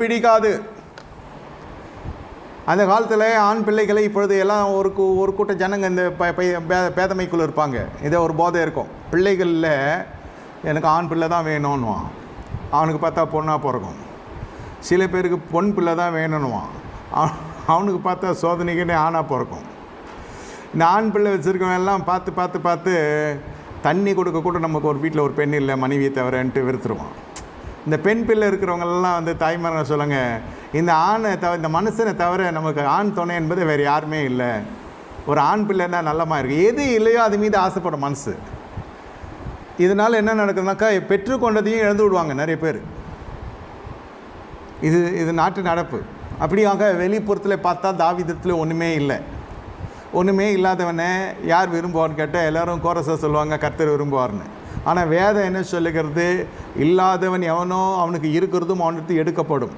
பிடிக்காது. அந்த காலத்தில் ஆண் பிள்ளைகளை இப்பொழுது எல்லாம் ஒரு கூட்ட ஜனங்க இந்த பேதமைக்குள்ளே இருப்பாங்க. இதை ஒரு போதை இருக்கும். பிள்ளைகளில் எனக்கு ஆண் பிள்ளை தான் வேணும்னுவான், அவனுக்கு பார்த்தா பொண்ணாக பிறக்கும். சில பேருக்கு பொன் பிள்ளை தான் வேணும்னுவான், அவனுக்கு பார்த்தா சோதனைக்குன்னு ஆணாக பிறக்கும். இந்த ஆண் பிள்ளை வச்சுருக்கவன் எல்லாம் பார்த்து பார்த்து பார்த்து தண்ணி கொடுக்க கூட நமக்கு ஒரு வீட்டில் ஒரு பெண் இல்லை மனைவியை தவிரன்ட்டு வெறுத்துருவான். இந்த பெண் பிள்ளை இருக்கிறவங்களெல்லாம் வந்து தாய்மார்கள் சொல்லுங்க, இந்த ஆணை இந்த மனுஷனை தவிர நமக்கு ஆண் துணை என்பது வேறு யாருமே இல்லை. ஒரு ஆண் பிள்ளைன்னா நல்லமா இருக்குது. எது இல்லையோ அது மீது ஆசைப்படும் மனசு. இதனால் என்ன நடக்குதுனாக்கா, பெற்றுக்கொண்டதையும் இழந்து விடுவாங்க நிறைய பேர். இது நாட்டு நடப்பு. அப்படியாக வெளிப்புறத்தில் பார்த்தா தாவீதத்தில் ஒன்றுமே இல்லை. ஒன்றுமே இல்லாதவனை யார் விரும்புவார்னு கேட்டால் எல்லோரும் கோரஸாக சொல்லுவாங்க, கர்த்தர் விரும்புவார்னு. ஆனால் வேதம் என்ன சொல்லுகிறது, இல்லாதவன் எவனோ அவனுக்கு இருக்கிறதும் அவனுக்கு எடுக்கப்படும்.